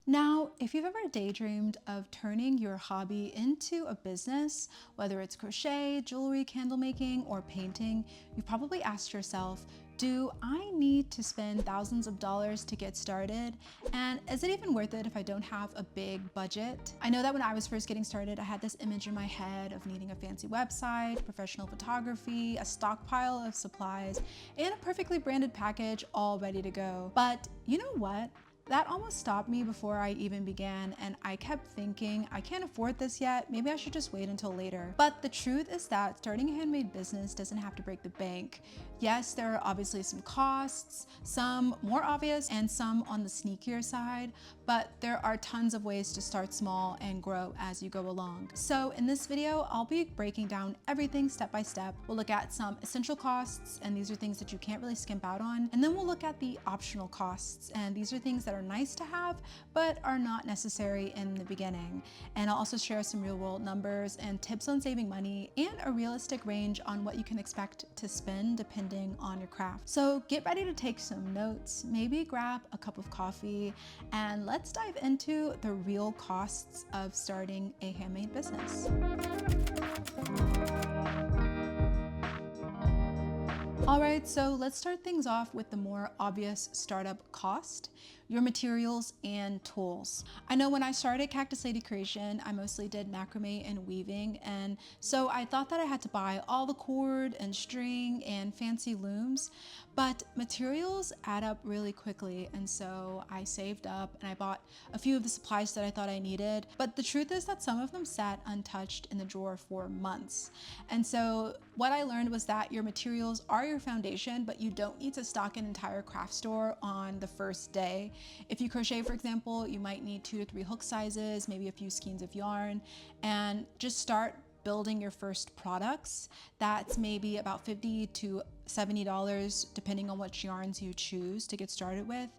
Now, if you've ever daydreamed of turning your hobby into a business, whether it's crochet, jewelry, candle making, or painting, you've probably asked yourself, do I need to spend thousands of dollars to get started? And is it even worth it if I don't have a big budget? I know that when I was first getting started, I had this image in my head of needing a fancy website, professional photography, a stockpile of supplies, and a perfectly branded package all ready to go. But you know what? That almost stopped me before I even began, and I kept thinking, I can't afford this yet, maybe I should just wait until later. But the truth is that starting a handmade business doesn't have to break the bank. Yes, there are obviously some costs, some more obvious and some on the sneakier side, but there are tons of ways to start small and grow as you go along. So in this video, I'll be breaking down everything step by step. We'll look at some essential costs, and these are things that you can't really skimp out on. And then we'll look at the optional costs, and these are things that are nice to have, but are not necessary in the beginning. And I'll also share some real world numbers and tips on saving money and a realistic range on what you can expect to spend depending on your craft. So get ready to take some notes, maybe grab a cup of coffee, and let's dive into the real costs of starting a handmade business. All right, so let's start things off with the more obvious startup cost, your materials and tools. I know when I started Cactus Lady Creation, I mostly did macrame and weaving, and so I thought that I had to buy all the cord and string and fancy looms, but materials add up really quickly, and so I saved up and I bought a few of the supplies that I thought I needed, but the truth is that some of them sat untouched in the drawer for months. And so what I learned was that your materials are your foundation, but you don't need to stock an entire craft store on the first day. If you crochet, for example, you might need 2 to 3 hook sizes, maybe a few skeins of yarn, and just start building your first products. That's maybe about $50 to $70, depending on which yarns you choose to get started with.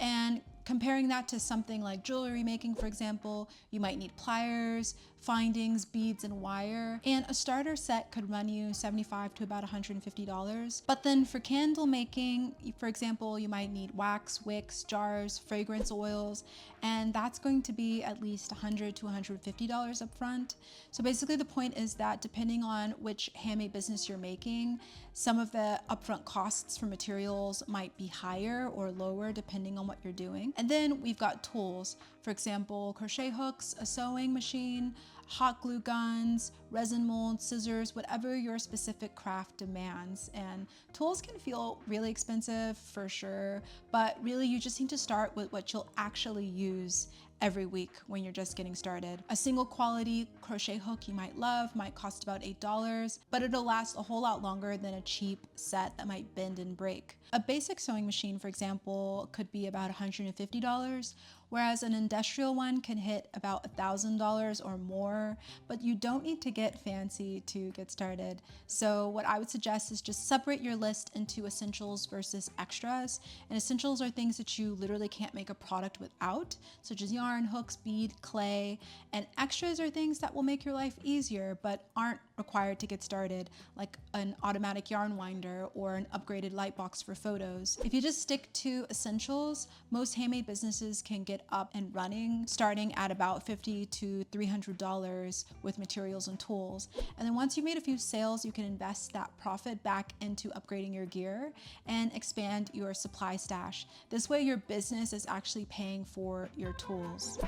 And comparing that to something like jewelry making, for example, you might need pliers, findings, beads, and wire. And a starter set could run you $75 to about $150. But then for candle making, for example, you might need wax, wicks, jars, fragrance oils, and that's going to be at least $100 to $150 up front. So basically the point is that depending on which handmade business you're making, some of the upfront costs for materials might be higher or lower depending on what you're doing. And then we've got tools, for example, crochet hooks, a sewing machine, hot glue guns, resin molds, scissors, whatever your specific craft demands. And tools can feel really expensive for sure, but really you just need to start with what you'll actually use every week when you're just getting started. A single quality crochet hook you might love might cost about $8, but it'll last a whole lot longer than a cheap set that might bend and break. A basic sewing machine, for example, could be about $150, whereas an industrial one can hit about $1,000 or more, but you don't need to get fancy to get started. So what I would suggest is just separate your list into essentials versus extras. And essentials are things that you literally can't make a product without, such as yarn, hooks, bead, clay, and extras are things that will make your life easier but aren't required to get started, like an automatic yarn winder or an upgraded light box for photos. If you just stick to essentials, most handmade businesses can get up and running starting at about $50 to $300 with materials and tools. And then once you've made a few sales, you can invest that profit back into upgrading your gear and expand your supply stash. This way your business is actually paying for your tools.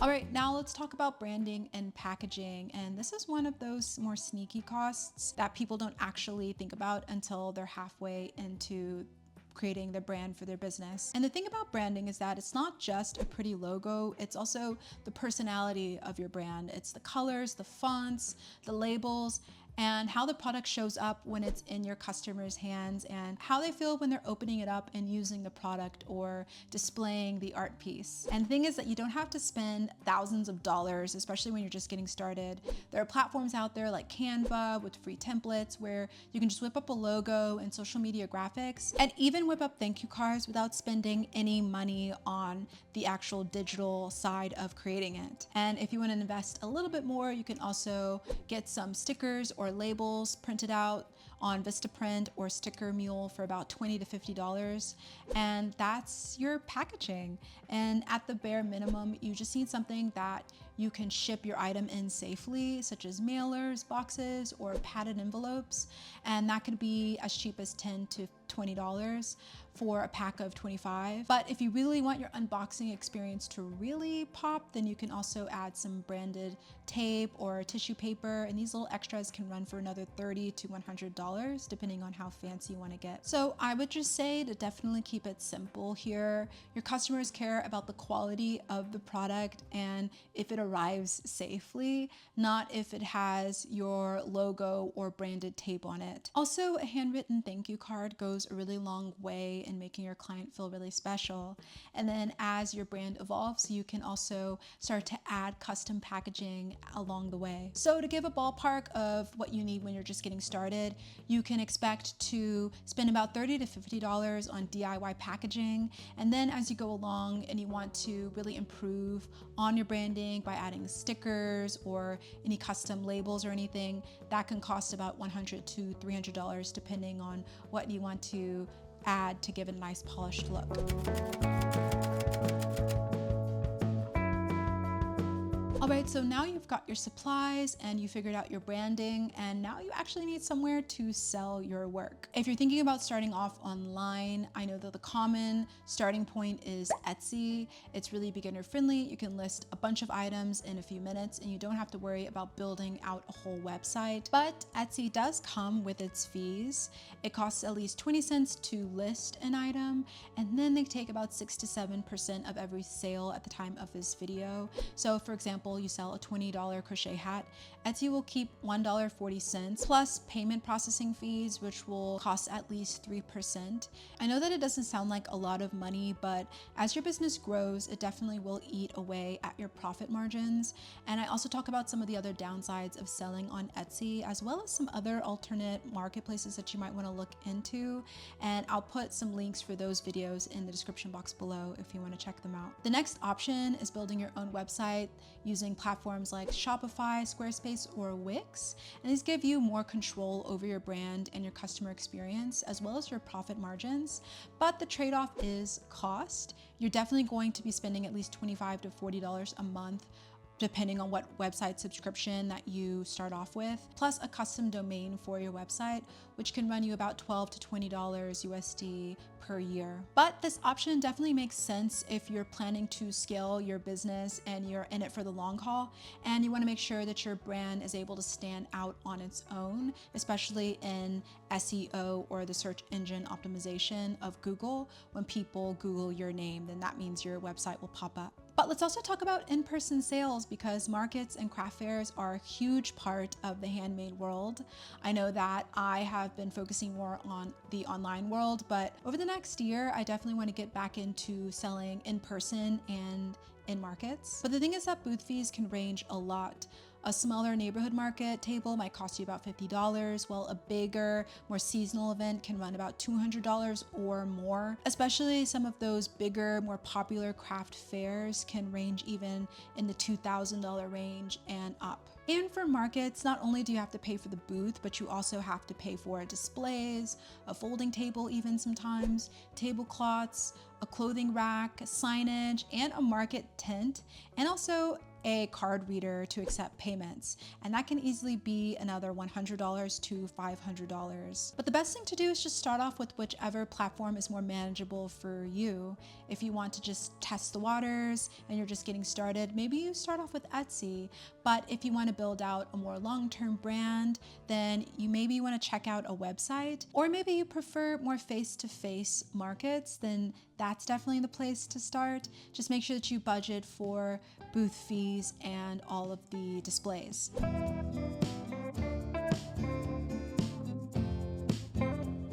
All right, now let's talk about branding and packaging. And this is one of those more sneaky costs that people don't actually think about until they're halfway into creating the brand for their business. And the thing about branding is that it's not just a pretty logo, it's also the personality of your brand. It's the colors, the fonts, the labels, and how the product shows up when it's in your customers' hands and how they feel when they're opening it up and using the product or displaying the art piece. And the thing is that you don't have to spend thousands of dollars, especially when you're just getting started. There are platforms out there like Canva with free templates where you can just whip up a logo and social media graphics and even whip up thank you cards without spending any money on the actual digital side of creating it. And if you want to invest a little bit more, you can also get some stickers or labels printed out on Vistaprint or Sticker Mule for about $20 to $50. And that's your packaging. And at the bare minimum, you just need something that you can ship your item in safely, such as mailers, boxes, or padded envelopes. And that could be as cheap as $10 to $20 for a pack of 25. But if you really want your unboxing experience to really pop, then you can also add some branded tape or tissue paper, and these little extras can run for another $30 to $100 depending on how fancy you want to get. So I would just say to definitely keep it simple here. Your customers care about the quality of the product and if it arrives safely, not if it has your logo or branded tape on it. Also, a handwritten thank you card goes a really long way in making your client feel really special. And then as your brand evolves, you can also start to add custom packaging along the way. So to give a ballpark of what you need when you're just getting started, you can expect to spend about $30 to $50 on DIY packaging. And then as you go along and you want to really improve on your branding by adding stickers or any custom labels or anything, that can cost about $100 to $300 depending on what you want to add to give it a nice polished look. All right, so now you've got your supplies and you figured out your branding, and now you actually need somewhere to sell your work. If you're thinking about starting off online, I know that the common starting point is Etsy. It's really beginner friendly. You can list a bunch of items in a few minutes and you don't have to worry about building out a whole website. But Etsy does come with its fees. It costs at least 20 cents to list an item, and then they take about 6 to 7% of every sale at the time of this video. So for example, you sell a $20 crochet hat, Etsy will keep $1.40 plus payment processing fees, which will cost at least 3%. I know that it doesn't sound like a lot of money, but as your business grows, it definitely will eat away at your profit margins. And I also talk about some of the other downsides of selling on Etsy, as well as some other alternate marketplaces that you might want to look into. And I'll put some links for those videos in the description box below if you want to check them out. The next option is building your own website using platforms like Shopify, Squarespace, or Wix. And these give you more control over your brand and your customer experience, as well as your profit margins. But the trade-off is cost. You're definitely going to be spending at least $25 to $40 a month depending on what website subscription that you start off with, plus a custom domain for your website, which can run you about $12 to $20 USD per year. But this option definitely makes sense if you're planning to scale your business and you're in it for the long haul, and you want to make sure that your brand is able to stand out on its own, especially in SEO or the search engine optimization of Google. When people Google your name, then that means your website will pop up. But let's also talk about in-person sales, because markets and craft fairs are a huge part of the handmade world. I know that I have been focusing more on the online world, but over the next year, I definitely want to get back into selling in person and in markets. But the thing is that booth fees can range a lot. A smaller neighborhood market table might cost you about $50, while a bigger, more seasonal event can run about $200 or more. Especially some of those bigger, more popular craft fairs can range even in the $2,000 range and up. And for markets, not only do you have to pay for the booth, but you also have to pay for displays, a folding table even sometimes, tablecloths, a clothing rack, signage, and a market tent, and also a card reader to accept payments. And that can easily be another $100 to $500. But the best thing to do is just start off with whichever platform is more manageable for you. If you want to just test the waters and you're just getting started, maybe you start off with Etsy. But if you want to build out a more long-term brand, then you maybe want to check out a website, or maybe you prefer more face-to-face markets, then that's definitely the place to start. Just make sure that you budget for booth fees and all of the displays.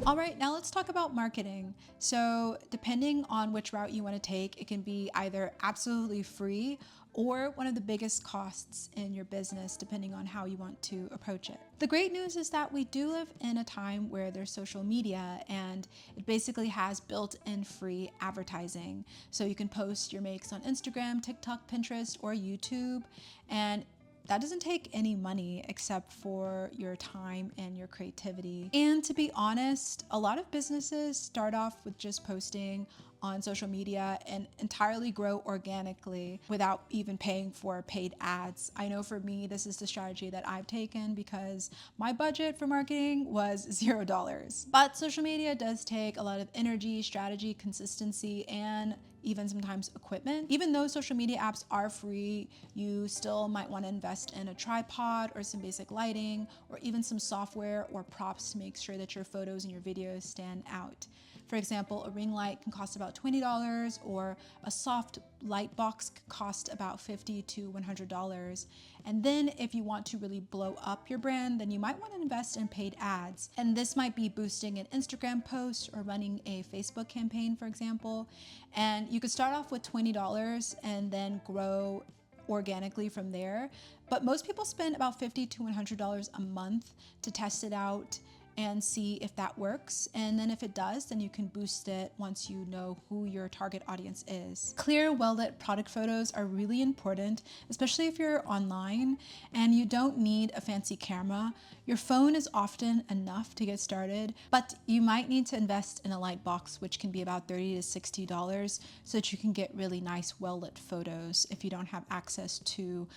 All right, now let's talk about marketing. So depending on which route you want to take, it can be either absolutely free or one of the biggest costs in your business, depending on how you want to approach it. The great news is that we do live in a time where there's social media, and it basically has built-in free advertising. So you can post your makes on Instagram, TikTok, Pinterest, or YouTube, and that doesn't take any money except for your time and your creativity. And to be honest, a lot of businesses start off with just posting on social media and entirely grow organically without even paying for paid ads. I know for me, this is the strategy that I've taken because my budget for marketing was $0. But social media does take a lot of energy, strategy, consistency, and even sometimes equipment. Even though social media apps are free, you still might want to invest in a tripod or some basic lighting or even some software or props to make sure that your photos and your videos stand out. For example, a ring light can cost about $20, or a soft light box could cost about $50 to $100. And then if you want to really blow up your brand, then you might want to invest in paid ads. And this might be boosting an Instagram post or running a Facebook campaign, for example. And you could start off with $20 and then grow organically from there. But most people spend about $50 to $100 a month to test it out and see if that works. And then if it does, then you can boost it once you know who your target audience is. Clear, well-lit product photos are really important, especially if you're online and you don't need a fancy camera. Your phone is often enough to get started, but you might need to invest in a light box, which can be about $30 to $60, so that you can get really nice, well-lit photos if you don't have access to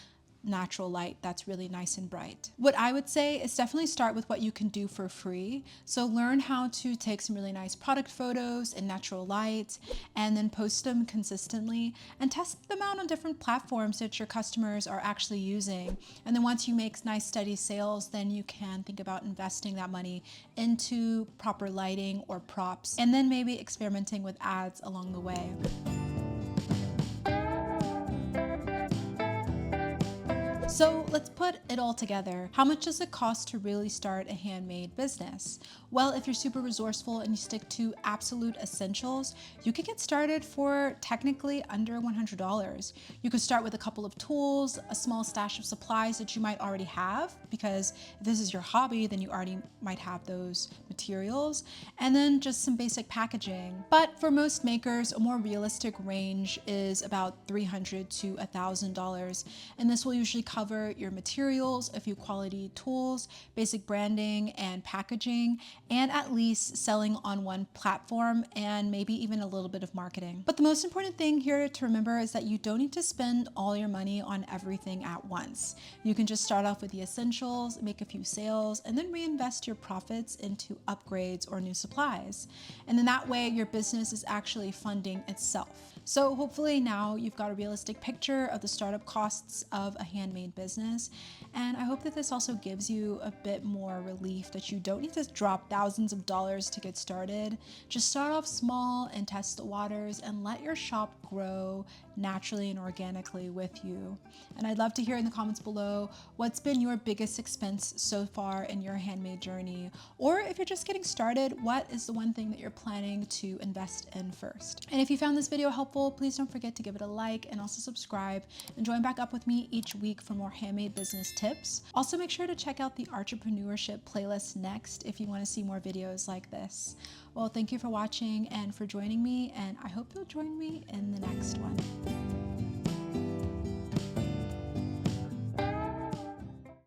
natural light that's really nice and bright. What I would say is definitely start with what you can do for free. So learn how to take some really nice product photos in natural light and then post them consistently and test them out on different platforms that your customers are actually using. And then once you make nice steady sales, then you can think about investing that money into proper lighting or props, and then maybe experimenting with ads along the way. So let's put it all together. How much does it cost to really start a handmade business? Well, if you're super resourceful and you stick to absolute essentials, you can get started for technically under $100. You could start with a couple of tools, a small stash of supplies that you might already have, because if this is your hobby, then you already might have those materials, and then just some basic packaging. But for most makers, a more realistic range is about $300 to $1,000, and this will usually cover your materials, a few quality tools, basic branding and packaging, and at least selling on one platform and maybe even a little bit of marketing. But the most important thing here to remember is that you don't need to spend all your money on everything at once. You can just start off with the essentials, make a few sales, and then reinvest your profits into upgrades or new supplies. And then that way your business is actually funding itself. So hopefully now you've got a realistic picture of the startup costs of a handmade business. And I hope that this also gives you a bit more relief that you don't need to drop thousands of dollars to get started. Just start off small and test the waters and let your shop grow naturally and organically with you. And I'd love to hear in the comments below what's been your biggest expense so far in your handmade journey. Or if you're just getting started, what is the one thing that you're planning to invest in first? And if you found this video helpful, please don't forget to give it a like and also subscribe and join back up with me each week for more handmade business tips. Also, make sure to check out the entrepreneurship playlist next if you want to see more videos like this. Well, thank you for watching and for joining me, and I hope you'll join me in the next one.